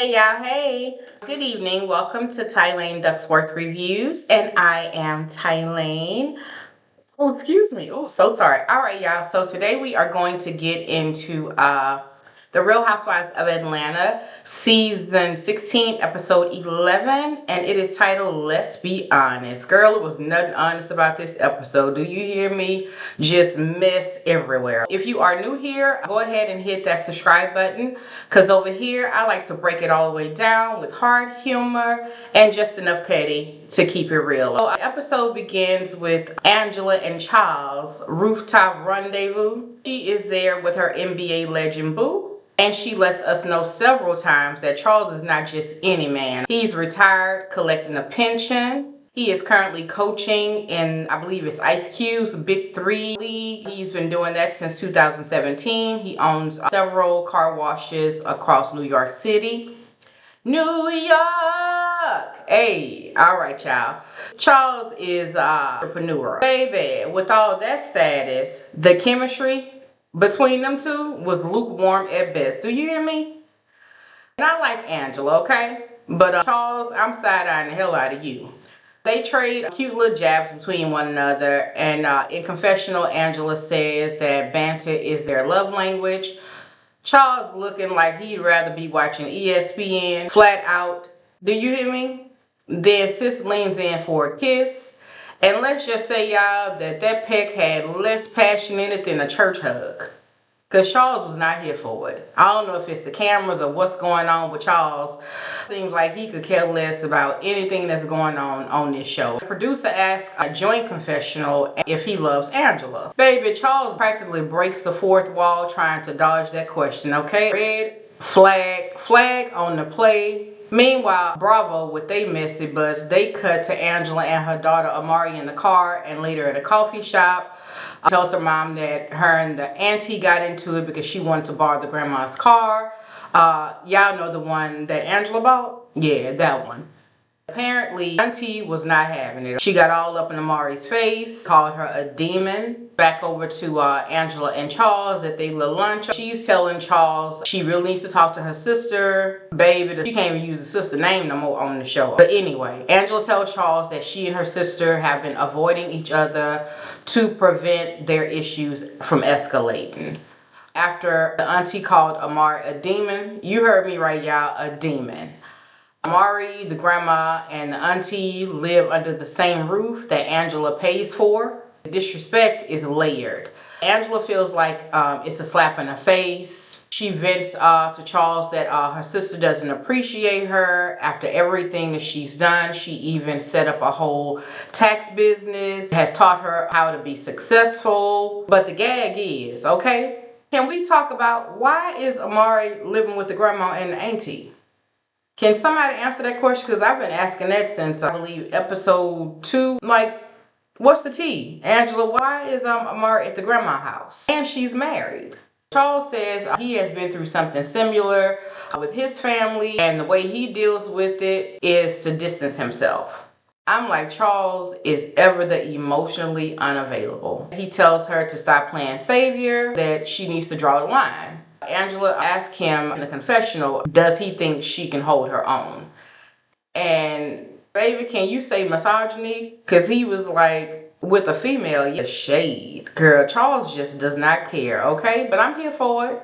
Hey y'all, hey. Good evening. Welcome to Tylane Ducksworth Reviews, and I am Tylane. Oh, excuse me. Oh, so sorry. All right, y'all. So today we are going to get into The Real Housewives of Atlanta, season 16, episode 11, and it is titled Let's Be Honest. Girl, it was nothing honest about this episode. Do you hear me? Just mess everywhere. If you are new here, go ahead and hit that subscribe button, because over here I like to break it all the way down with hard humor and just enough petty to keep it real. So, the episode begins with Angela and Charles' rooftop rendezvous. She is there with her NBA legend boo. And she lets us know several times that Charles is not just any man. He's retired, collecting a pension. He is currently coaching in, I believe it's Ice Cube's Big Three League. He's been doing that since 2017. He owns several car washes across New York City. New York! Hey, all right, y'all. Charles is an entrepreneur. Baby, with all that status, the chemistry between them two was lukewarm at best. Do you hear me? And I like Angela, okay? But Charles, I'm side-eyeing the hell out of you. They trade cute little jabs between one another. And in confessional, Angela says that banter is their love language. Charles looking like he'd rather be watching ESPN flat out. Do you hear me? Then sis leans in for a kiss. And let's just say, y'all, that peck had less passion in it than a church hug. Because Charles was not here for it. I don't know if it's the cameras or what's going on with Charles. Seems like he could care less about anything that's going on this show. The producer asked a joint confessional if he loves Angela. Baby, Charles practically breaks the fourth wall trying to dodge that question, okay? Red flag on the play. Meanwhile, Bravo, with they messy butts, they cut to Angela and her daughter Amari in the car and later at a coffee shop. Tells her mom that her and the auntie got into it because she wanted to borrow the grandma's car. Y'all know the one that Angela bought? Yeah, that one. Apparently, auntie was not having it. She got all up in Amari's face, called her a demon. Back over to Angela and Charles at their little lunch. She's telling Charles she really needs to talk to her sister. Baby, she can't even use the sister name no more on the show. But anyway, Angela tells Charles that she and her sister have been avoiding each other to prevent their issues from escalating. After the auntie called Amari a demon, you heard me right, y'all, a demon. Amari, the grandma, and the auntie live under the same roof that Angela pays for. The disrespect is layered. Angela feels like it's a slap in the face. She vents to Charles that her sister doesn't appreciate her after everything that she's done. She even set up a whole tax business, has taught her how to be successful. But the gag is, okay, can we talk about why is Amari living with the grandma and the auntie? Can somebody answer that question? Because I've been asking that since, I believe, episode 2. Like, what's the tea? Angela, why is Amari at the grandma house? And she's married. Charles says he has been through something similar with his family, and the way he deals with it is to distance himself. I'm like, Charles is ever the emotionally unavailable. He tells her to stop playing savior, that she needs to draw the line. Angela asked him in the confessional, does he think she can hold her own? And baby, can you say misogyny? Because he was like, with a female, yeah, shade. Girl, Charles just does not care, okay? But I'm here for it.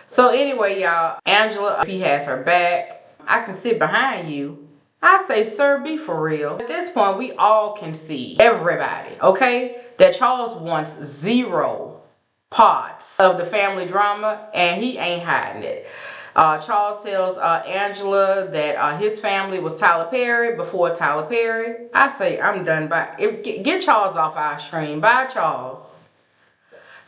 So anyway, y'all, Angela, if he has her back, I can sit behind you. I say, sir, be for real. At this point, we all can see, everybody, okay, that Charles wants zero parts of the family drama, and he ain't hiding it. Charles tells Angela that his family was Tyler Perry before Tyler Perry. I say, I'm done. Get Charles off our screen. Bye, Charles.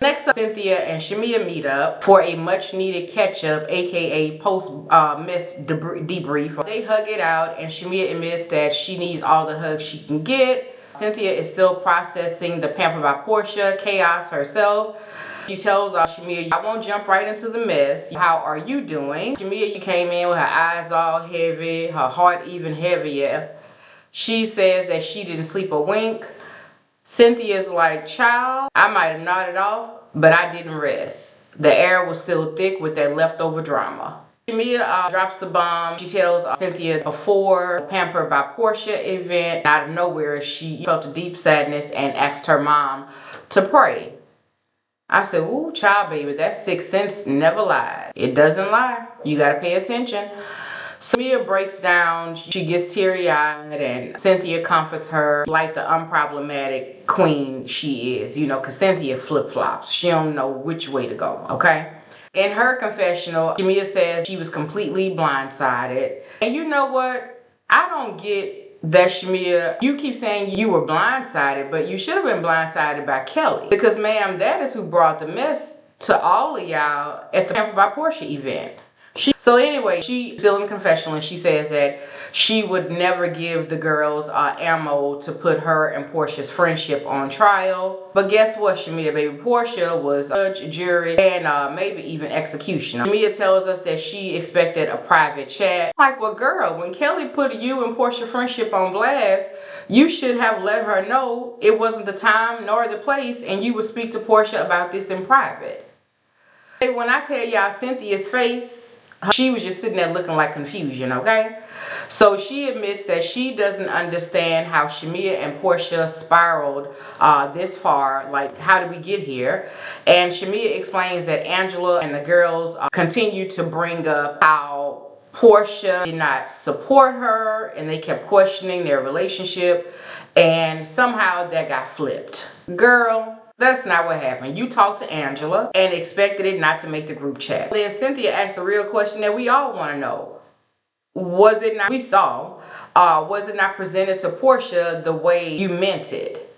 Next up, Cynthia and Shamea meet up for a much-needed catch-up, aka post-mess debrief. They hug it out, and Shamea admits that she needs all the hugs she can get. Cynthia is still processing the Pampered by Porsha chaos herself. She tells Shamea, I won't jump right into the mess. How are you doing? Shamea, you came in with her eyes all heavy, her heart even heavier. She says that she didn't sleep a wink. Cynthia's like, child, I might have nodded off, but I didn't rest. The air was still thick with that leftover drama. Shamea drops the bomb. She tells Cynthia before Pampered by Porsha event, out of nowhere, she felt a deep sadness and asked her mom to pray. I said, ooh, child, baby, that sixth sense never lies. It doesn't lie. You got to pay attention. Shamea breaks down. She gets teary-eyed, and Cynthia comforts her like the unproblematic queen she is, because Cynthia flip-flops. She don't know which way to go, okay? In her confessional, Shamea says she was completely blindsided. And you know what? I don't get that, Shamea. You keep saying you were blindsided, but you should have been blindsided by Kelly. Because, ma'am, that is who brought the mess to all of y'all at the Pampered by Porsha event. So anyway, she's still in confessional, and she says that she would never give the girls ammo to put her and Porsha's friendship on trial. But guess what, Shamea, baby? Porsha was judge, jury, and maybe even executioner. Shamea tells us that she expected a private chat. Like, well, girl, when Kelly put you and Porsha's friendship on blast, you should have let her know it wasn't the time nor the place, and you would speak to Porsha about this in private. When I tell y'all Cynthia's face, she was just sitting there looking like confusion, okay? So she admits that she doesn't understand how Shamea and Porsha spiraled this far. Like, how did we get here? And Shamea explains that Angela and the girls continue to bring up how Porsha did not support her, and they kept questioning their relationship, and somehow that got flipped. Girl, that's not what happened. You talked to Angela and expected it not to make the group chat. Then Cynthia asked the real question that we all want to know. Was it not, was it not presented to Porsha the way you meant it?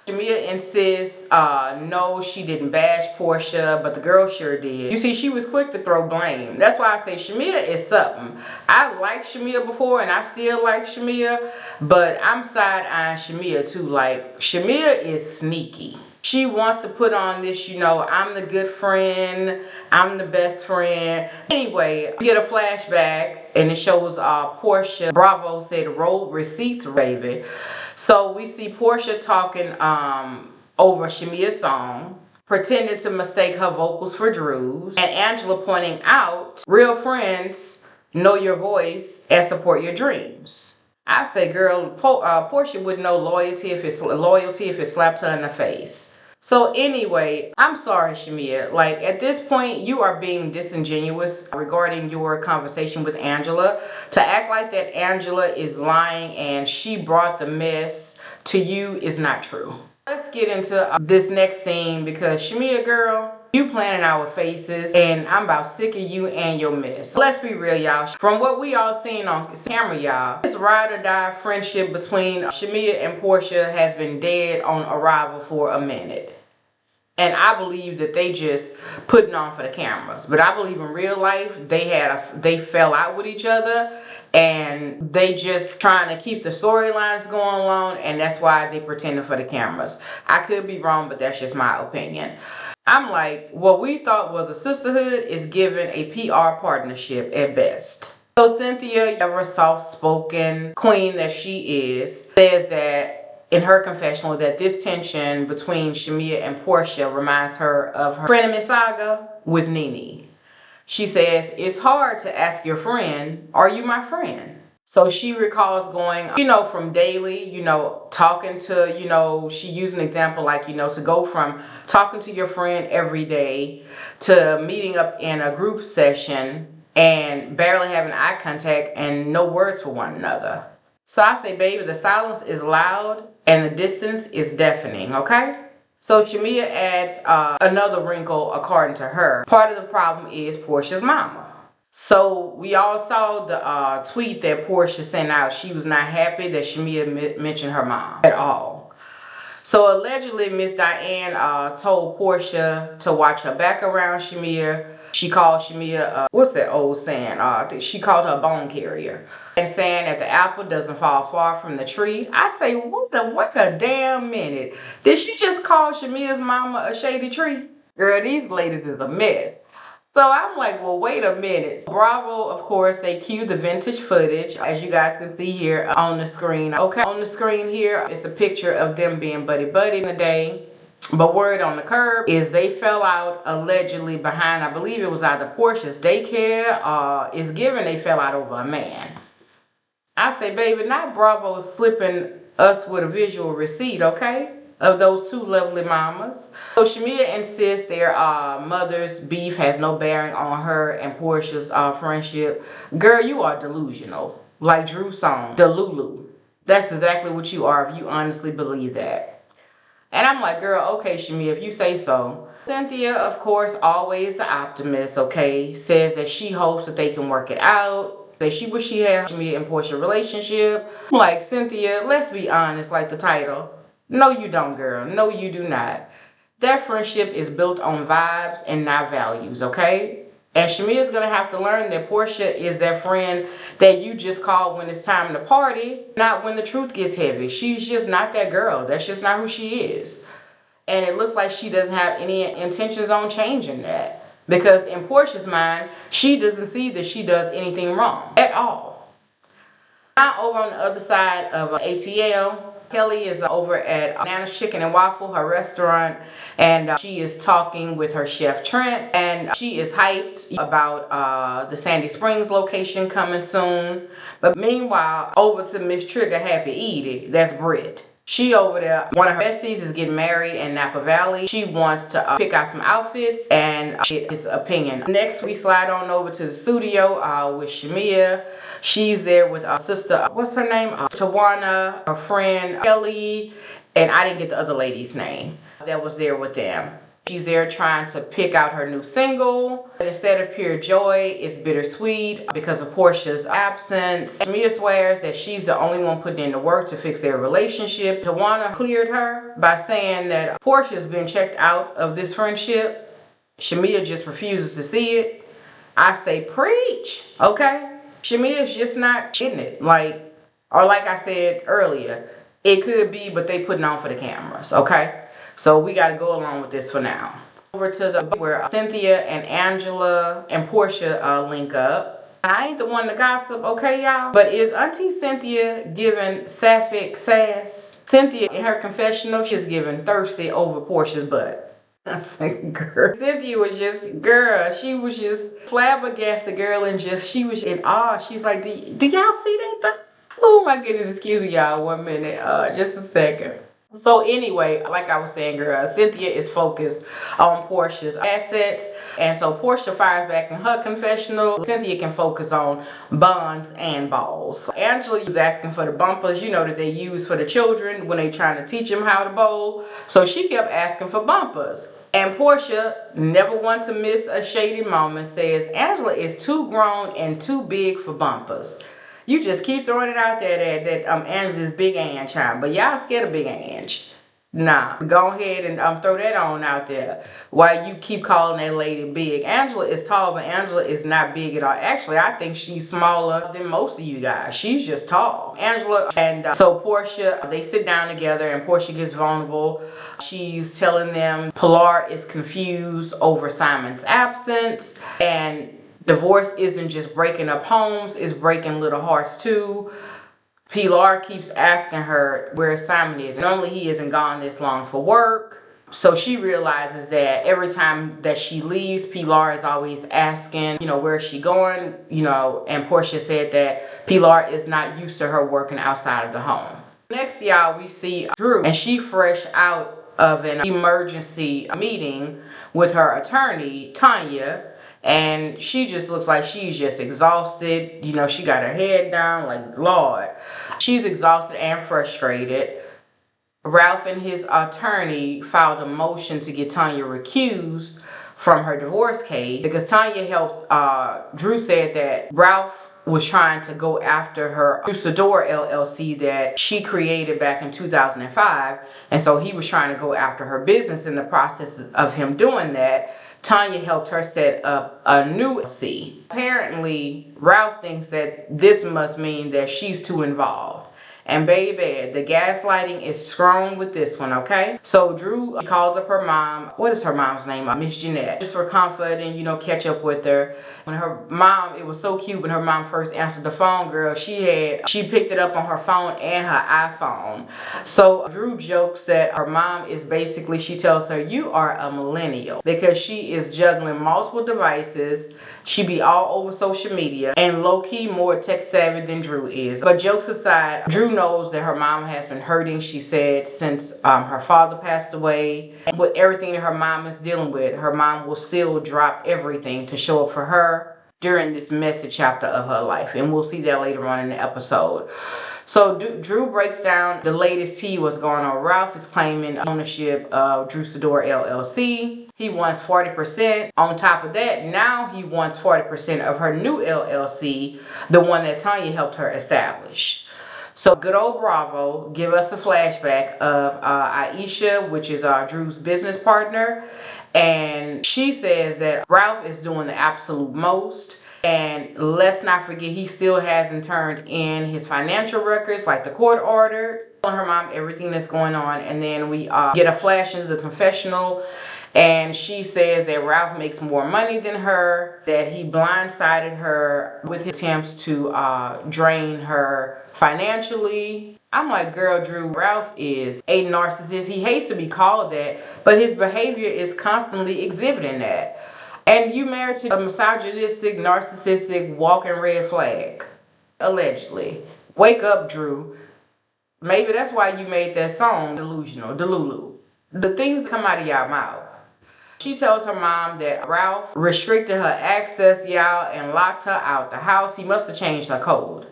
Shamea insists, no, she didn't bash Porsha, but the girl sure did. You see, she was quick to throw blame. That's why I say Shamea is something. I liked Shamea before, and I still like Shamea, but I'm side-eyeing Shamea too. Like, Shamea is sneaky. She wants to put on this, I'm the good friend, I'm the best friend. Anyway, we get a flashback, and it shows Porsha. Bravo said, roll receipts, baby. So we see Porsha talking over Shamea's song, pretending to mistake her vocals for Drew's, and Angela pointing out, real friends know your voice and support your dreams. I say, girl, Porsha would know loyalty if it slapped her in the face. So anyway, I'm sorry, Shamea. Like, at this point, you are being disingenuous regarding your conversation with Angela. To act like that Angela is lying and she brought the mess to you is not true. Let's get into this next scene, because Shamea, girl, you planning our faces, and I'm about sick of you and your mess. Let's be real, y'all. From what we all seen on camera, y'all, this ride or die friendship between Shamea and Porsha has been dead on arrival for a minute. And I believe that they just putting on for the cameras. But I believe in real life, they fell out with each other, and they just trying to keep the storylines going along, and that's why they pretending for the cameras. I could be wrong, but that's just my opinion. I'm like, what we thought was a sisterhood is given a PR partnership at best. So Cynthia, ever soft-spoken queen that she is, says that in her confessional that this tension between Shamea and Porsha reminds her of her frenemy saga with Nene. She says, it's hard to ask your friend, are you my friend? So she recalls going, from daily, talking to, she used an example like, to go from talking to your friend every day to meeting up in a group session and barely having eye contact and no words for one another. So I say, baby, the silence is loud and the distance is deafening, okay? So Shamea adds another wrinkle according to her. Part of the problem is Porsha's mama. So we all saw the tweet that Porsha sent out. She was not happy that Shamea mentioned her mom at all. So allegedly, Miss Diane told Porsha to watch her back around Shamea. She called Shamea, what's that old saying? I think she called her a bone carrier. And saying that the apple doesn't fall far from the tree. I say, wait a damn minute. Did she just call Shamea's mama a shady tree? Girl, these ladies is a mess. So I'm like, well, wait a minute. Bravo, of course, they cue the vintage footage, as you guys can see here on the screen. Okay, on the screen here, it's a picture of them being buddy-buddy in the day. But word on the curb is they fell out allegedly behind, I believe it was either Portia's daycare, is given they fell out over a man. I say, baby, not Bravo slipping us with a visual receipt, okay? Of those two lovely mamas. So Shamea insists their mother's beef has no bearing on her and Portia's friendship. Girl, you are delusional. Like Drew's song, Delulu. That's exactly what you are if you honestly believe that. And I'm like, girl, okay, Shamea, if you say so. Cynthia, of course, always the optimist, okay, says that she hopes that they can work it out. Say she wish she had Shamea and Portia relationship. I'm like, Cynthia, let's be honest, like the title. No, you don't, girl. No, you do not. That friendship is built on vibes and not values, okay? And Shamea's gonna have to learn that Portia is that friend that you just call when it's time to party, not when the truth gets heavy. She's just not that girl. That's just not who she is. And it looks like she doesn't have any intentions on changing that. Because in Portia's mind, she doesn't see that she does anything wrong at all. Now over on the other side of ATL, Kelly is over at Nana's Chicken and Waffle, her restaurant, and she is talking with her chef Trent, and she is hyped about the Sandy Springs location coming soon. But meanwhile, over to Miss Trigger Happy Edie, that's Britt. She over there, one of her besties is getting married in Napa Valley. She wants to pick out some outfits and get his opinion. Next, we slide on over to the studio with Shamea. She's there with her sister, what's her name? Tawana, her friend Kelly, and I didn't get the other lady's name that was there with them. She's there trying to pick out her new single. But instead of pure joy, it's bittersweet because of Portia's absence. Shamea swears that she's the only one putting in the work to fix their relationship. Tawana cleared her by saying that Portia's been checked out of this friendship. Shamea just refuses to see it. I say, preach, okay? Shamea's just not getting it. Like I said earlier, it could be, but they putting on for the cameras, okay? So we got to go along with this for now. Over to the where Cynthia and Angela and Portia link up. I ain't the one to gossip, okay, y'all? But is Auntie Cynthia giving sapphic sass? Cynthia, in her confessional, she's giving thirsty over Portia's butt. I said, girl. Cynthia was just, girl, she was just flabbergasted, girl, and just, she was in awe. She's like, do y'all see that? Oh my goodness, excuse me, y'all, 1 minute, just a second. So anyway, like I was saying, girl, Cynthia is focused on Portia's assets. And so Portia fires back in her confessional. Cynthia can focus on bonds and balls. Angela is asking for the bumpers, you know, that they use for the children when they trying to teach them how to bowl. So she kept asking for bumpers. And Portia, never want to miss a shady moment, says Angela is too grown and too big for bumpers. You just keep throwing it out there that Angela's Big Ange child, but y'all scared of Big Ange. Nah, go ahead and throw that on out there while you keep calling that lady big. Angela is tall, but Angela is not big at all. Actually, I think she's smaller than most of you guys. She's just tall. Angela and so Portia, they sit down together and Portia gets vulnerable. She's telling them Pilar is confused over Simon's absence, and divorce isn't just breaking up homes, it's breaking little hearts too. Pilar keeps asking her where Simon is. Normally he isn't gone this long for work. So she realizes that every time that she leaves, Pilar is always asking, you know, where is she going? You know, and Portia said that Pilar is not used to her working outside of the home. Next, y'all, we see Drew, and she fresh out of an emergency meeting with her attorney, Tanya. And she just looks like she's just exhausted. You know, she got her head down like, Lord. She's exhausted and frustrated. Ralph and his attorney filed a motion to get Tanya recused from her divorce case because Tanya helped, Drew said that Ralph was trying to go after her Usador LLC that she created back in 2005. And so he was trying to go after her business. In the process of him doing that, Tanya helped her set up a new LLC. Apparently, Ralph thinks that this must mean that she's too involved. And baby, the gaslighting is strong with this one, okay? So Drew calls up her mom. What is her mom's name? Miss Jeanette. Just for comfort and, catch up with her. When her mom, it was so cute when her mom first answered the phone, girl, she picked it up on her phone and her iPhone. So Drew jokes that her mom is basically, she tells her, you are a millennial, because she is juggling multiple devices. She be all over social media and low-key more tech savvy than Drew is. But jokes aside, Drew knows that her mom has been hurting, she said, since her father passed away. And with everything that her mom is dealing with, her mom will still drop everything to show up for her during this messy chapter of her life. And we'll see that later on in the episode. So Drew breaks down the latest tea, what's going on. Ralph is claiming ownership of Drew Sidor LLC. He wants 40%. On top of that, now he wants 40% of her new LLC, the one that Tanya helped her establish. So good old Bravo give us a flashback of Aisha, which is Drew's business partner. And she says that Ralph is doing the absolute most. And let's not forget, he still hasn't turned in his financial records, like the court order. Telling her mom everything that's going on. And then we get a flash into the confessional. And she says that Ralph makes more money than her, that he blindsided her with his attempts to drain her financially. I'm like, girl, Drew, Ralph is a narcissist. He hates to be called that, but his behavior is constantly exhibiting that. And you married to a misogynistic, narcissistic, walking red flag, allegedly. Wake up, Drew. Maybe that's why you made that song, Delusional, Delulu. The things that come out of y'all mouth. She tells her mom that Ralph restricted her access, y'all, and locked her out the house. He must have changed her code,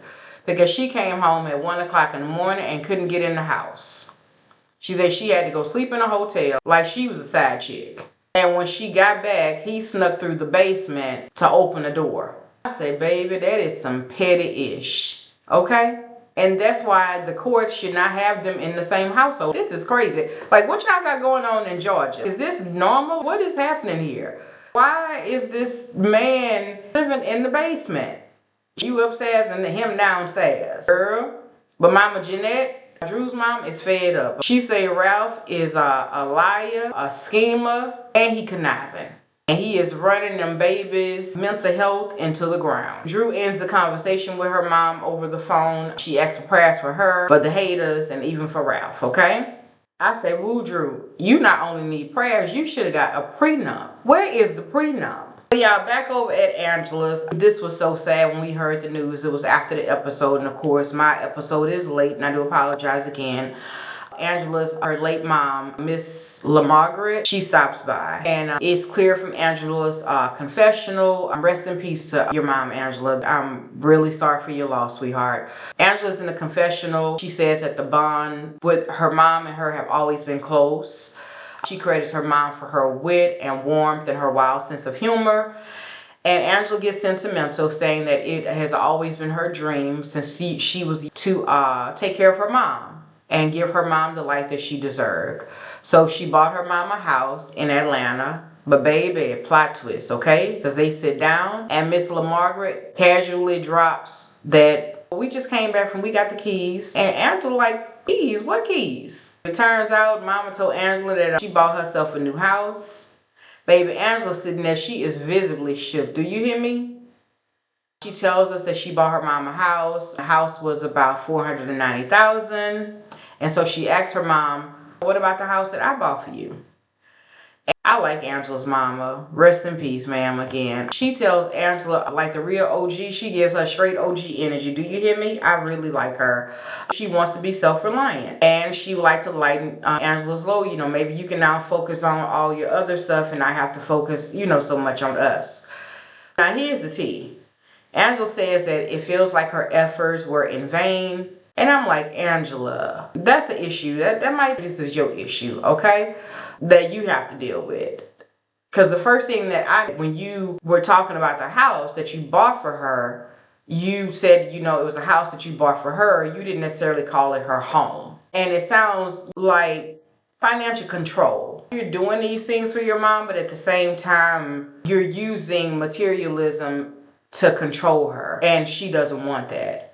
because she came home at 1 o'clock in the morning and couldn't get in the house. She said she had to go sleep in a hotel like she was a side chick. And when she got back, he snuck through the basement to open the door. I say, baby, that is some petty-ish, okay? And that's why the courts should not have them in the same household. This is crazy. Like, what y'all got going on in Georgia? Is this normal? What is happening here? Why is this man living in the basement? You upstairs and him downstairs. Girl. But Mama Jeanette, Drew's mom, is fed up. She say Ralph is a liar, a schemer, and he conniving. And he is running them babies' mental health into the ground. Drew ends the conversation with her mom over the phone. She asks for prayers for her, for the haters, and even for Ralph, okay? I say, woo, Drew, you not only need prayers, you should have got a prenup. Where is the prenup? Y'all, back over at Angela's. This was so sad when we heard the news. It was after the episode, and of course, my episode is late, and I do apologize again. Angela's, her late mom, Miss LaMargaret, she stops by. And it's clear from Angela's confessional. Rest in peace to your mom, Angela. I'm really sorry for your loss, sweetheart. Angela's in the confessional. She says that the bond with her mom and her have always been close. She credits her mom for her wit and warmth and her wild sense of humor. And Angela gets sentimental, saying that it has always been her dream since she was to take care of her mom and give her mom the life that she deserved. So she bought her mom a house in Atlanta. But baby, plot twist, okay? Because they sit down and Miss LaMargaret casually drops that we just came back we got the keys. And Angela like, keys? What keys? It turns out Mama told Angela that she bought herself a new house. Baby, Angela sitting there, she is visibly shook. Do you hear me? She tells us that she bought her mom a house. The house was about $490,000. And so she asked her mom, what about the house that I bought for you? And I like Angela's mama. Rest in peace, ma'am, again. She tells Angela, like the real OG, she gives her straight OG energy. Do you hear me? I really like her. She wants to be self-reliant. And she would like to lighten Angela's load. You know, maybe you can now focus on all your other stuff and not have to focus, so much on us. Now, here's the tea. Angela says that it feels like her efforts were in vain. And I'm like, Angela, that's an issue. That might be, this is your issue, okay? That you have to deal with. Because the first thing that when you were talking about the house that you bought for her, you said, it was a house that you bought for her. You didn't necessarily call it her home. And it sounds like financial control. You're doing these things for your mom, but at the same time, you're using materialism to control her. And she doesn't want that.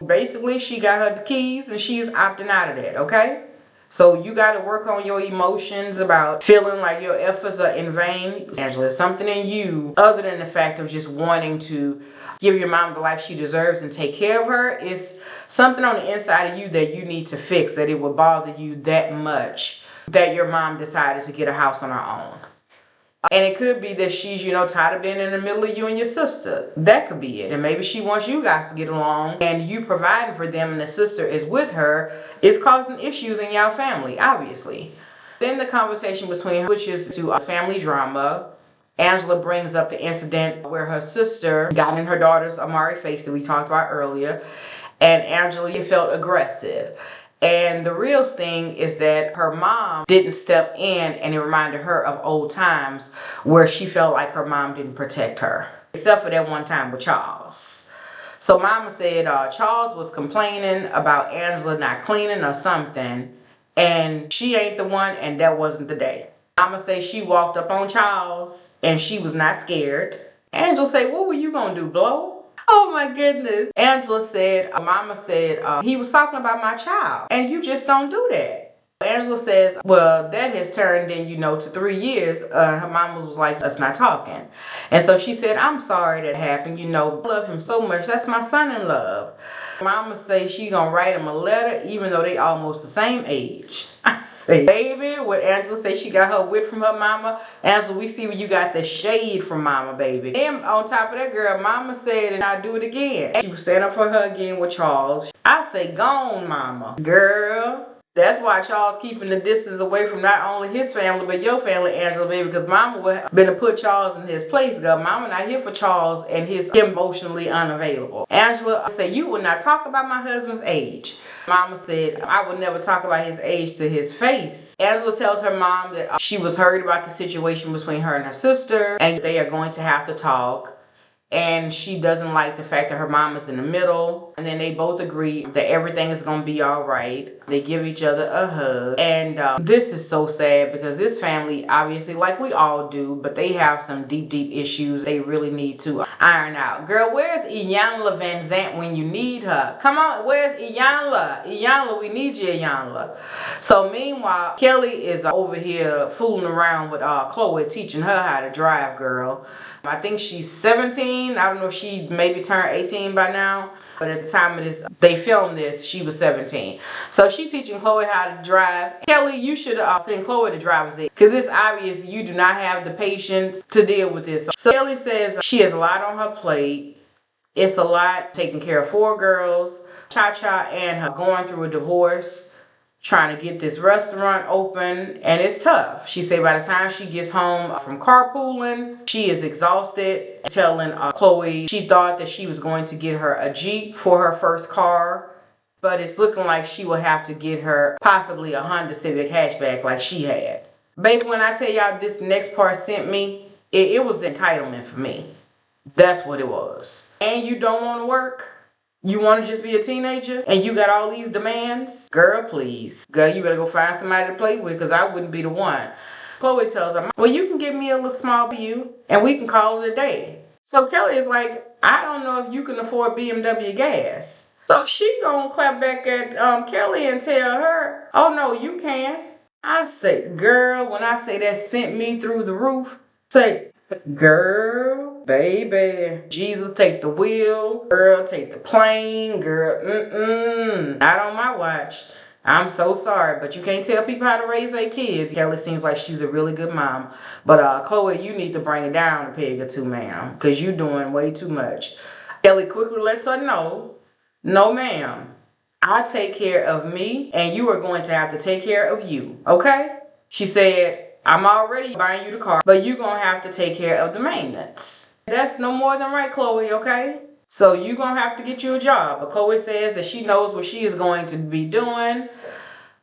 Basically, she got her keys and she's opting out of that, okay? So you got to work on your emotions about feeling like your efforts are in vain. Angela, something in you, other than the fact of just wanting to give your mom the life she deserves and take care of her, is something on the inside of you that you need to fix, that it would bother you that much that your mom decided to get a house on her own. And it could be that she's, tired of being in the middle of you and your sister. That could be it. And maybe she wants you guys to get along, and you providing for them and the sister is with her is causing issues in y'all family, obviously. Then the conversation between her switches to a family drama. Angela brings up the incident where her sister got in her daughter's Amari face that we talked about earlier. And Angela felt aggressive. And the real thing is that her mom didn't step in, and it reminded her of old times where she felt like her mom didn't protect her. Except for that one time with Charles. So mama said Charles was complaining about Angela not cleaning or something, and she ain't the one, and that wasn't the day. Mama say she walked up on Charles and she was not scared. Angela say, what were you gonna do, blow? Oh my goodness. Angela said, mama said, he was talking about my child and you just don't do that. Angela says, well, that has turned in, to 3 years. Her mama was like, us not talking. And so she said, I'm sorry that happened. I love him so much. That's my son-in-law. Mama say she gonna write him a letter even though they almost the same age. I say, baby, what Angela say she got her wit from her mama. Angela, we see where you got the shade from mama, baby. And on top of that, girl, mama said, and I'll do it again. She was standing up for her again with Charles. I say, gone, mama. Girl. That's why Charles keeping the distance away from not only his family, but your family, Angela, baby, because mama would have been to put Charles in his place, girl. Mama not here for Charles and his emotionally unavailable. Angela said, you would not talk about my husband's age. Mama said, I would never talk about his age to his face. Angela tells her mom that she was worried about the situation between her and her sister, and they are going to have to talk. And she doesn't like the fact that her mom is in the middle. And then they both agree that everything is going to be all right. They give each other a hug. And this is so sad because this family, obviously, like we all do, but they have some deep, deep issues they really need to iron out. Girl, where's Iyanla Van Zant when you need her? Come on, where's Iyanla? Iyanla, we need you, Iyanla. So meanwhile, Kelly is over here fooling around with Chloe, teaching her how to drive, girl. I think she's 17. I don't know if she maybe turned 18 by now. But at the time of this, they filmed this, she was 17. So she teaching Chloe how to drive. Kelly, you should send Chloe to driver's ed. Because it's obvious you do not have the patience to deal with this. So Kelly says she has a lot on her plate. It's a lot taking care of 4 girls. Cha-Cha and her going through a divorce. Trying to get this restaurant open, and it's tough. She said by the time she gets home from carpooling, she is exhausted. Telling Chloe she thought that she was going to get her a Jeep for her first car, but it's looking like she will have to get her possibly a Honda Civic hatchback like she had. Baby, when I tell y'all this next part sent me, it was the entitlement for me. That's what it was. And you don't want to work? You want to just be a teenager and you got all these demands? Girl, please. Girl, you better go find somebody to play with because I wouldn't be the one. Chloe tells her, well, you can give me a little small view and we can call it a day. So Kelly is like, I don't know if you can afford BMW gas. So she gonna clap back at Kelly and tell her, oh no, you can. I say, girl, when I say that sent me through the roof, say, girl, baby, Jesus take the wheel, girl, take the plane, girl, not on my watch. I'm so sorry, but you can't tell people how to raise their kids. Kelly seems like she's a really good mom. But Chloe, you need to bring it down a peg or two, ma'am, because you're doing way too much. Kelly quickly lets her know, no, ma'am, I take care of me, and you are going to have to take care of you, okay? She said, I'm already buying you the car, but you're going to have to take care of the maintenance. That's no more than right, Chloe, okay? So you're going to have to get you a job. But Chloe says that she knows what she is going to be doing.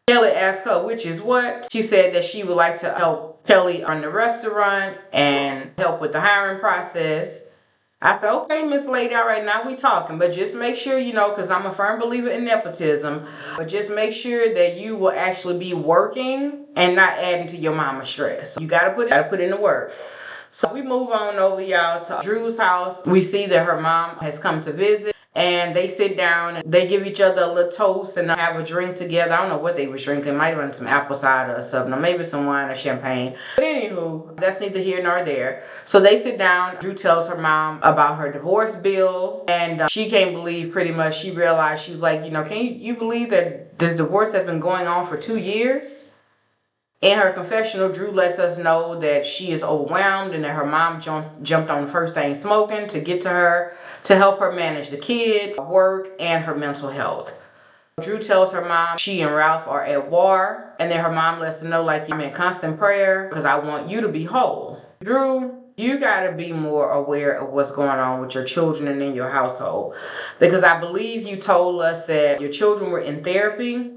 Kelly asked her, which is what? She said that she would like to help Kelly run the restaurant and help with the hiring process. I said, okay, Miss Lady, all right, now we talking. But just make sure, because I'm a firm believer in nepotism, but just make sure that you will actually be working and not adding to your mama's stress. You got to put in the work. So we move on over, y'all, to Drew's house. We see that her mom has come to visit. And they sit down and they give each other a little toast and have a drink together. I don't know what they was drinking. Might have been some apple cider or something, or maybe some wine or champagne. But anywho, that's neither here nor there. So they sit down. Drew tells her mom about her divorce bill, and she can't believe, pretty much, she realized, she was like, can you believe that this divorce has been going on for 2 years? In her confessional, Drew lets us know that she is overwhelmed and that her mom jumped on the first thing smoking to get to her, to help her manage the kids, work, and her mental health. Drew tells her mom she and Ralph are at war, and then her mom lets her know, like, I'm in constant prayer because I want you to be whole. Drew, you got to be more aware of what's going on with your children and in your household, because I believe you told us that your children were in therapy.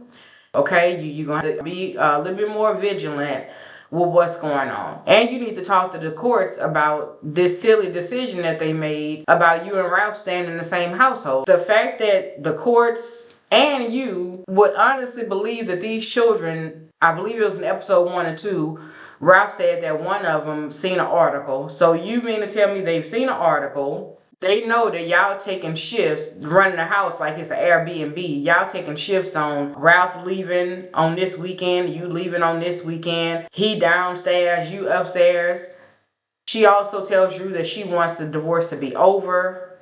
Okay, you're going to have to be a little bit more vigilant with what's going on. And you need to talk to the courts about this silly decision that they made about you and Ralph staying in the same household. The fact that the courts and you would honestly believe that these children, I believe it was in episode 1 or 2, Ralph said that one of them seen an article. So you mean to tell me they've seen an article? They know that y'all taking shifts, running the house like it's an Airbnb. Y'all taking shifts on Ralph leaving on this weekend, you leaving on this weekend. He downstairs, you upstairs. She also tells Drew that she wants the divorce to be over.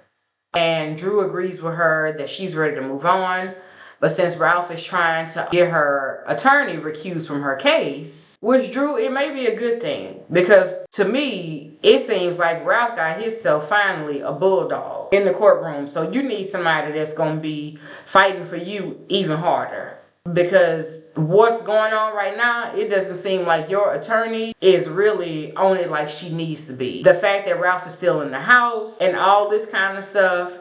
And Drew agrees with her that she's ready to move on. But since Ralph is trying to get her attorney recused from her case, which, Drew, it may be a good thing, because to me, it seems like Ralph got himself finally a bulldog in the courtroom. So you need somebody that's going to be fighting for you even harder. Because what's going on right now, it doesn't seem like your attorney is really on it like she needs to be. The fact that Ralph is still in the house and all this kind of stuff,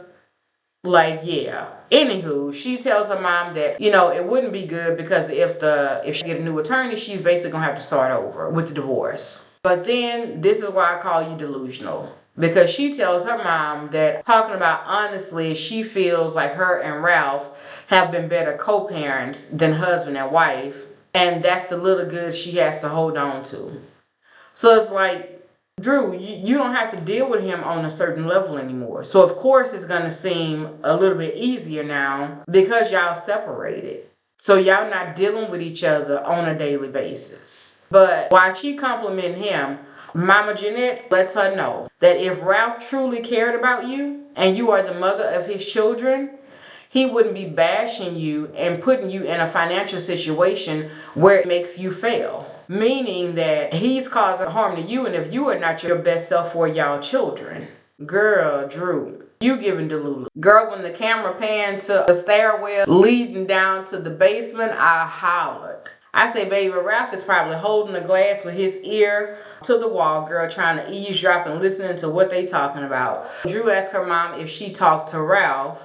like, yeah. Anywho, she tells her mom that, it wouldn't be good, because if she get a new attorney, she's basically gonna have to start over with the divorce. But then, this is why I call you delusional. Because she tells her mom that, talking about honestly, she feels like her and Ralph have been better co-parents than husband and wife. And that's the little good she has to hold on to. So it's like, Drew, you don't have to deal with him on a certain level anymore. So of course it's going to seem a little bit easier now because y'all separated. So y'all not dealing with each other on a daily basis. But while she complimenting him, Mama Jeanette lets her know that if Ralph truly cared about you and you are the mother of his children, he wouldn't be bashing you and putting you in a financial situation where it makes you fail. Meaning that he's causing harm to you, and if you are not your best self for y'all children. Girl, Drew, you giving Delulu. Girl, when the camera panned to the stairwell leading down to the basement, I hollered. I say, baby, Ralph is probably holding the glass with his ear to the wall, girl, trying to eavesdrop and listening to what they talking about. Drew asked her mom if she talked to Ralph.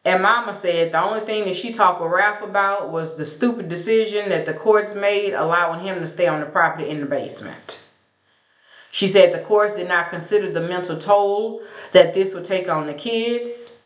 And Mama said the only thing that she talked with Ralph about was the stupid decision that the courts made allowing him to stay on the property in the basement. She said the courts did not consider the mental toll that this would take on the kids.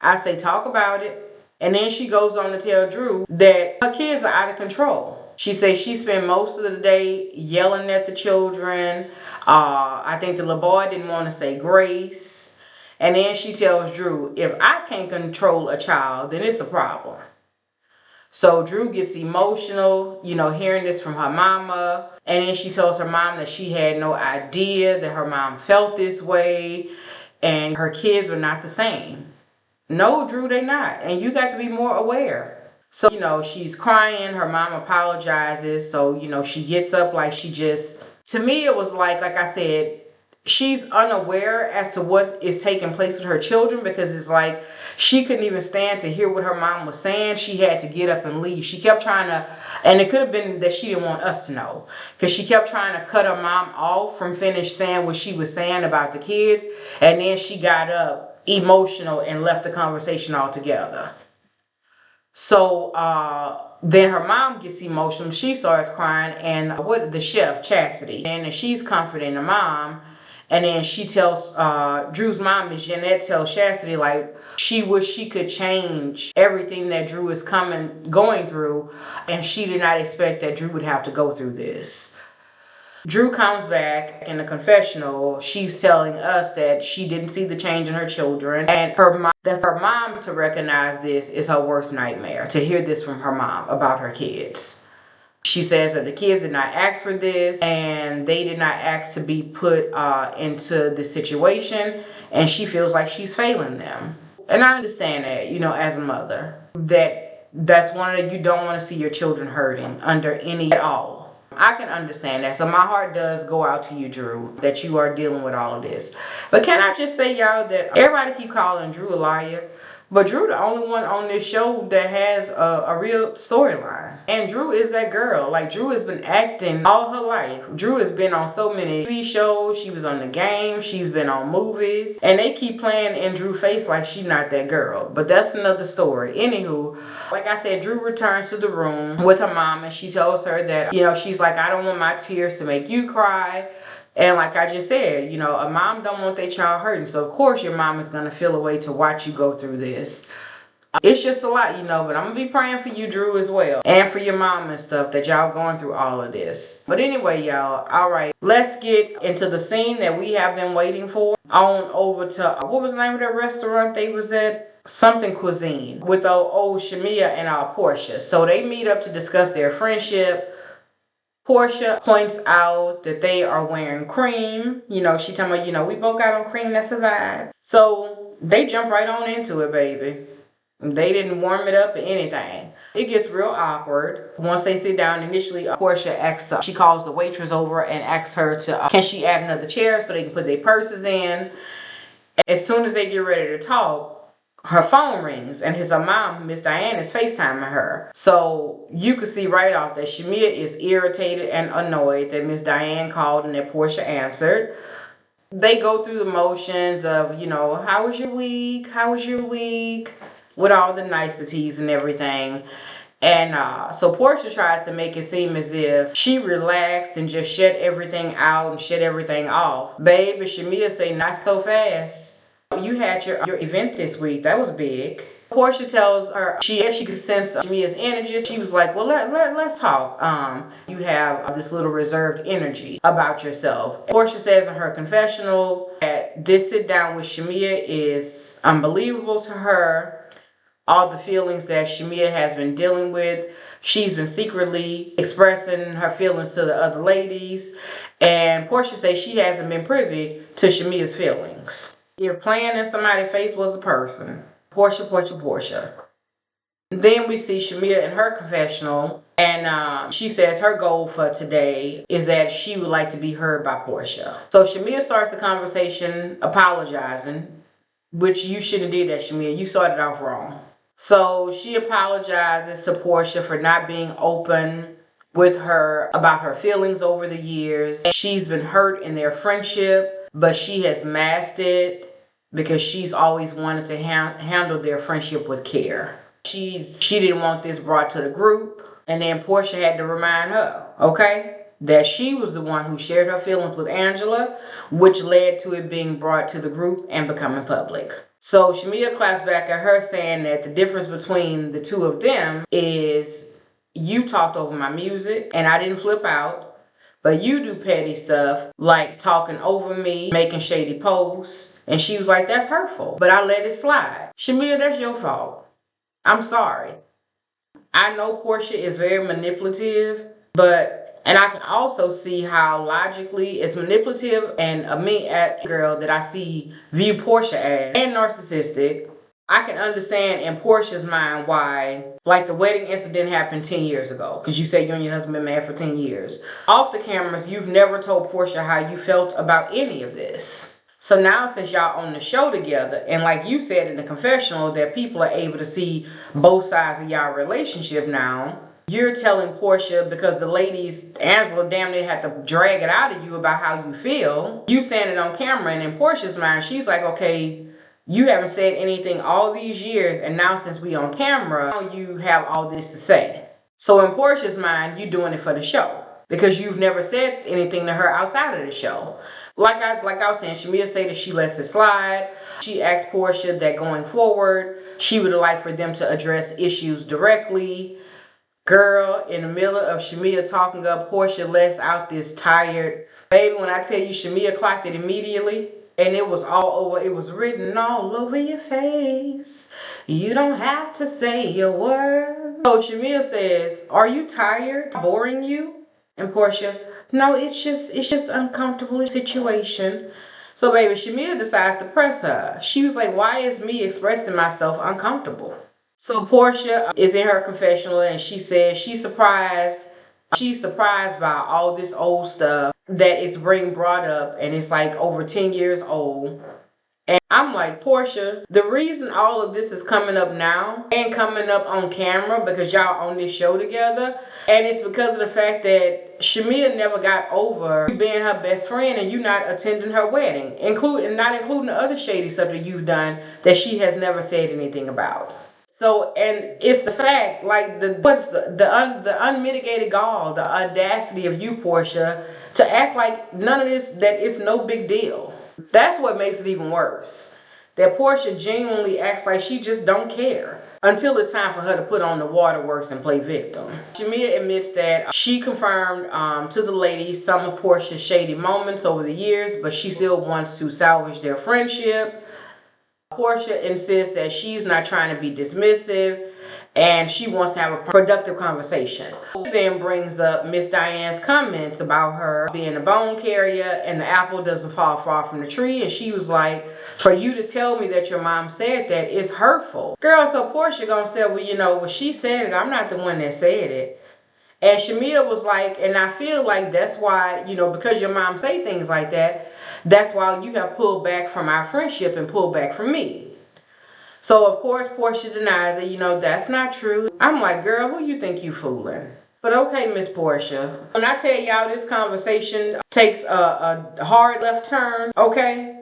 I say, talk about it. And then she goes on to tell Drew that her kids are out of control. She says she spent most of the day yelling at the children. I think the little boy didn't want to say grace. And then she tells Drew, if I can't control a child, then it's a problem. So Drew gets emotional, hearing this from her mama. And then she tells her mom that she had no idea that her mom felt this way. And her kids are not the same. No, Drew, they're not. And you got to be more aware. So, she's crying. Her mom apologizes. So, she gets up like she just... To me, it was like I said, she's unaware as to what is taking place with her children, because it's like she couldn't even stand to hear what her mom was saying. She had to get up and leave. She kept trying to, and it could have been that she didn't want us to know, because she kept trying to cut her mom off from finish saying what she was saying about the kids, and then she got up emotional and left the conversation altogether. So then her mom gets emotional. She starts crying, and the chef, Chastity, and she's comforting the mom. And then she tells, Drew's mom, Miss Jeanette, tells Chastity, like, she wish she could change everything that Drew is going through, and she did not expect that Drew would have to go through this. Drew comes back in the confessional. She's telling us that she didn't see the change in her children, and that for her mom to recognize this is her worst nightmare, to hear this from her mom about her kids. She says that the kids did not ask for this, and they did not ask to be put into this situation, and she feels like she's failing them. And I understand that, as a mother, that's one of the, you don't want to see your children hurting under any at all. I can understand that. So my heart does go out to you, Drew, that you are dealing with all of this. But can I just say, y'all, that everybody keep calling Drew a liar, but Drew the only one on this show that has a real storyline. And Drew is that girl. Like, Drew has been acting all her life. Drew has been on so many TV shows. She was on The Game. She's been on movies. And they keep playing in Drew's face like she's not that girl. But that's another story. Anywho, like I said, Drew returns to the room with her mom, and she tells her that, she's like, I don't want my tears to make you cry. And like I just said, a mom don't want their child hurting. So of course your mom is going to feel a way to watch you go through this. It's just a lot, but I'm going to be praying for you, Drew, as well. And for your mom and stuff, that y'all going through all of this. But anyway, y'all, all right. Let's get into the scene that we have been waiting for. On over to, what was the name of that restaurant they was at? Something Cuisine. With old Shamea and Porsha. So they meet up to discuss their friendship. Porsha points out that they are wearing cream. She talking about, we both got on cream, that's a vibe. So they jump right on into it, baby. They didn't warm it up or anything. It gets real awkward. Once they sit down, initially, Porsha asks, she calls the waitress over and asks her to, can she add another chair so they can put their purses in? As soon as they get ready to talk, her phone rings, and her mom, Miss Diane, is FaceTiming her. So you could see right off that Shamea is irritated and annoyed that Miss Diane called and that Porsha answered. They go through the motions of, how was your week? How was your week? With all the niceties and everything. And so Porsha tries to make it seem as if she relaxed and just shut everything out and shut everything off. Baby, Shamea say, not so fast. You had your event this week. That was big. Porsha tells her she could sense Shamea's energy. She was like, well, let's talk. You have this little reserved energy about yourself. Porsha says in her confessional that this sit down with Shamea is unbelievable to her. All the feelings that Shamea has been dealing with, she's been secretly expressing her feelings to the other ladies. And Porsha says she hasn't been privy to Shamea's feelings. If playing in somebody's face was a person. Porsha. Then we see Shamea in her confessional, and she says her goal for today is that she would like to be heard by Porsha. So Shamea starts the conversation apologizing, which you shouldn't have did that, Shamea. You started off wrong. So she apologizes to Porsha for not being open with her about her feelings over the years. She's been hurt in their friendship, but she has masked it because she's always wanted to handle their friendship with care. She didn't want this brought to the group, and then Porsha had to remind her, okay, that she was the one who shared her feelings with Angela, which led to it being brought to the group and becoming public. So Shamea claps back at her, saying that the difference between the two of them is you talked over my music and I didn't flip out, but you do petty stuff like talking over me, making shady posts. And she was like, that's hurtful, but I let it slide. Shamea, that's your fault. I'm sorry. I know Porsha is very manipulative, and I can also see how logically it's manipulative and a mean girl that I see view Porsha as, and narcissistic. I can understand in Porsha's mind why, like, the wedding incident happened 10 years ago, because you said you and your husband been married for 10 years. Off the cameras, you've never told Porsha how you felt about any of this. So now, since y'all on the show together, and like you said in the confessional, that people are able to see both sides of y'all relationship now, you're telling Porsha, because the ladies, Angela damn near had to drag it out of you about how you feel. You saying it on camera, and in Porsha's mind, she's like, okay, you haven't said anything all these years, and now since we on camera, now you have all this to say. So in Porsha's mind, you're doing it for the show, because you've never said anything to her outside of the show. Like I was saying, Shamea said that she lets it slide. She asked Porsha that going forward, she would like for them to address issues directly. Girl, in the middle of Shamea talking up, Porsha lets out this tired. Baby, when I tell you Shamea clocked it immediately, and it was all over, it was written all over your face. You don't have to say a word. So Shamea says, are you tired? Boring you? And Porsha, no, it's just uncomfortable situation. So baby, Shamea decides to press her. She was like, why is me expressing myself uncomfortable? So Porsha is in her confessional and she says she's surprised. She's surprised by all this old stuff that is being brought up, and it's like over 10 years old. And I'm like, Porsha, the reason all of this is coming up now and coming up on camera because y'all on this show together, and it's because of the fact that Shamea never got over you being her best friend and you not attending her wedding, not including the other shady stuff that you've done that she has never said anything about. So, and it's the fact, like the unmitigated gall, the audacity of you, Porsha, to act like none of this, that it's no big deal. That's what makes it even worse. That Porsha genuinely acts like she just don't care until it's time for her to put on the waterworks and play victim. Shamea admits that she confirmed to the ladies some of Porsha's shady moments over the years, but she still wants to salvage their friendship. Porsha insists that she's not trying to be dismissive and she wants to have a productive conversation. She then brings up Miss Diane's comments about her being a bone carrier and the apple doesn't fall far from the tree. And she was like, for you to tell me that your mom said that is hurtful. Girl, so Porsha gonna say, well, well, she said it. I'm not the one that said it. And Shamea was like, and I feel like that's why, because your mom say things like that, that's why you have pulled back from our friendship and pulled back from me. So, of course, Porsha denies it. That's not true. I'm like, girl, who you think you fooling? But okay, Miss Porsha. When I tell y'all this conversation takes a hard left turn, okay?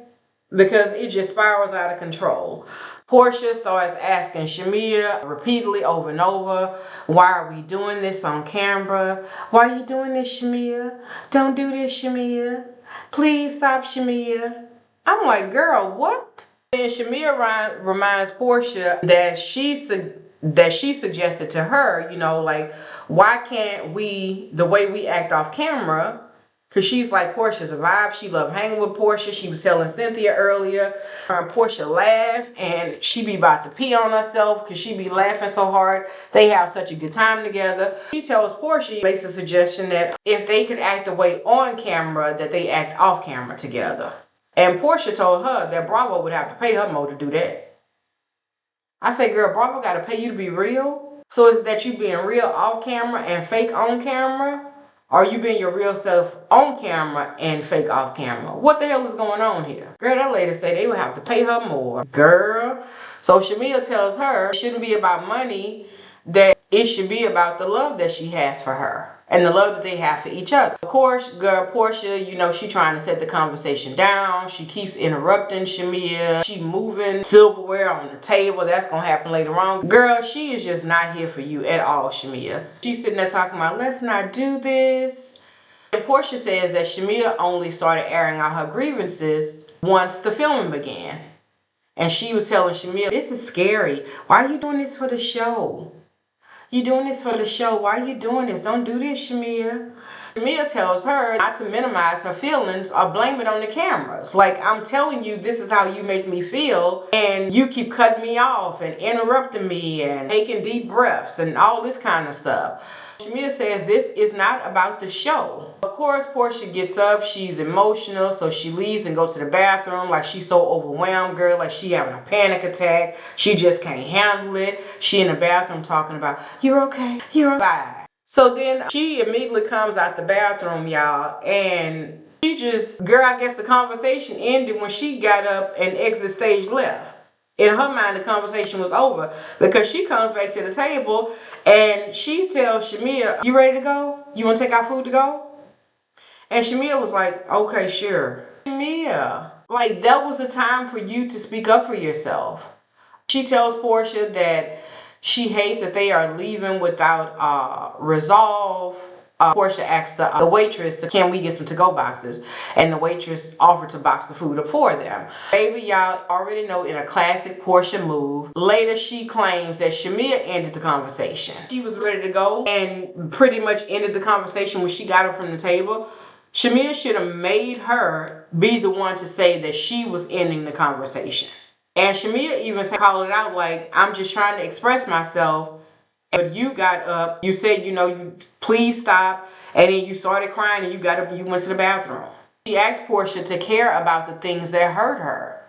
Because it just spirals out of control. Porsha starts asking Shamea repeatedly over and over, why are we doing this on camera? Why are you doing this, Shamea? Don't do this, Shamea. Please stop, Shamea. I'm like, girl, what? And Shamea reminds Porsha that she suggested to her, like, why can't we, the way we act off camera, because she's like, Portia's a vibe. She loved hanging with Porsha. She was telling Cynthia earlier. Her and Porsha laugh and she be about to pee on herself because she be laughing so hard. They have such a good time together. She tells Porsha, makes a suggestion that if they could act the way on camera, that they act off camera together. And Porsha told her that Bravo would have to pay her more to do that. I say, girl, Bravo got to pay you to be real? So is that you being real off camera and fake on camera? Or you being your real self on camera and fake off camera? What the hell is going on here? Girl, that lady said they would have to pay her more. Girl. So Shamea tells her it shouldn't be about money, that it should be about the love that she has for her and the love that they have for each other. Of course, girl, Porsha, she trying to set the conversation down. She keeps interrupting Shamea. She moving silverware on the table. That's going to happen later on. Girl, she is just not here for you at all, Shamea. She's sitting there talking about, let's not do this. And Porsha says that Shamea only started airing out her grievances once the filming began. And she was telling Shamea, this is scary. Why are you doing this for the show? You doing this for the show. Why are you doing this? Don't do this, Shamea. Shamea tells her not to minimize her feelings or blame it on the cameras. Like, I'm telling you, this is how you make me feel, and you keep cutting me off and interrupting me and taking deep breaths and all this kind of stuff. Shamea says this is not about the show. Of course, Porsha gets up. She's emotional, so she leaves and goes to the bathroom like she's so overwhelmed, girl, like she having a panic attack. She just can't handle it. She in the bathroom talking about, you're okay, you're fine. So then she immediately comes out the bathroom, y'all, and she just, girl, I guess the conversation ended when she got up and exit stage left. In her mind, the conversation was over because she comes back to the table and she tells Shamea, you ready to go? You want to take our food to go? And Shamea was like, okay, sure. Shamea, like, that was the time for you to speak up for yourself. She tells Porsha that she hates that they are leaving without resolve. Porsha asked the waitress, can we get some to-go boxes? And the waitress offered to box the food up for them. Baby, y'all already know, in a classic Porsha move, later she claims that Shamea ended the conversation. She was ready to go and pretty much ended the conversation when she got up from the table. Shamea should have made her be the one to say that she was ending the conversation. And Shamea even called it out like, I'm just trying to express myself. But you got up, you said, you please stop, and then you started crying and you got up and you went to the bathroom. She asked Porsha to care about the things that hurt her.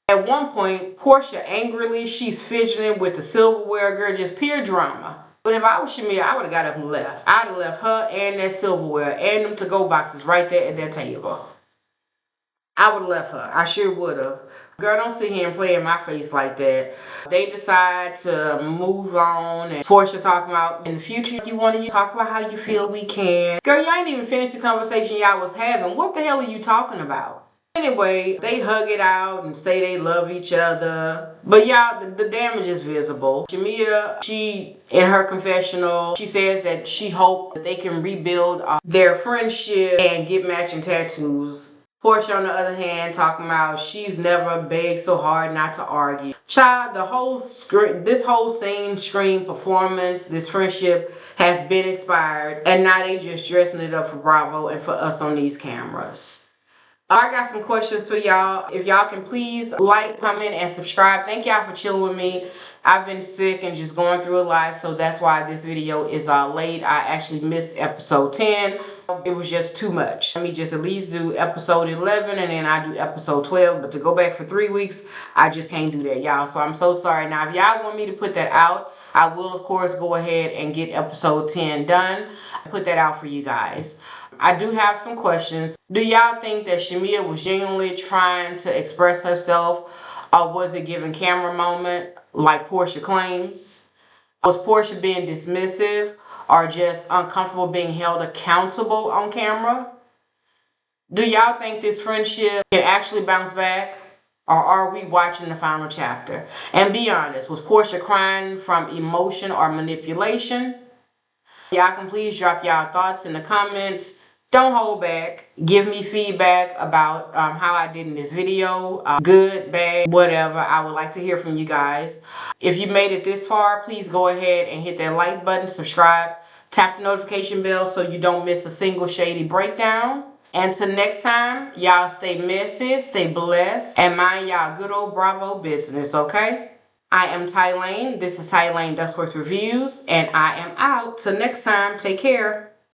At one point, Porsha angrily, she's fidgeting with the silverware, girl, just pure drama. But if I was Shamea, I would have got up and left. I'd have left her and that silverware and them to-go boxes right there at that table. I would have left her. I sure would have. Girl, don't sit here and play in my face like that. They decide to move on, and Porsha talking about, in the future, if you want to talk about how you feel, we can. Girl, y'all ain't even finished the conversation y'all was having. What the hell are you talking about? Anyway, they hug it out and say they love each other. But y'all, the damage is visible. Shamea, she, in her confessional, she says that she hopes that they can rebuild their friendship and get matching tattoos. Porsha, on the other hand, talking about she's never begged so hard not to argue. Child, this whole screen performance, this friendship has been expired, and now they just dressing it up for Bravo and for us on these cameras. I got some questions for y'all. If y'all can please like, comment, and subscribe. Thank y'all for chilling with me. I've been sick and just going through a lot, so that's why this video is late. I actually missed episode 10. It was just too much. Let me just at least do episode 11 and then I do episode 12. But to go back for 3 weeks, I just can't do that, y'all. So I'm so sorry. Now, if y'all want me to put that out, I will, of course, go ahead and get episode 10 done. Put that out for you guys. I do have some questions. Do y'all think that Shamea was genuinely trying to express herself, or was it giving camera moment like Porsha claims? Was Porsha being dismissive or just uncomfortable being held accountable on camera? Do y'all think this friendship can actually bounce back, or are we watching the final chapter? And be honest, was Porsha crying from emotion or manipulation? Y'all can please drop y'all thoughts in the comments. Don't hold back. Give me feedback about how I did in this video. Good, bad, whatever. I would like to hear from you guys. If you made it this far, please go ahead and hit that like button, subscribe, tap the notification bell so you don't miss a single shady breakdown. Until next time, y'all stay messy, stay blessed, and mind y'all good old Bravo business, okay? I am Tylane. This is Tylane Ducksworth Reviews, and I am out. Till next time, take care.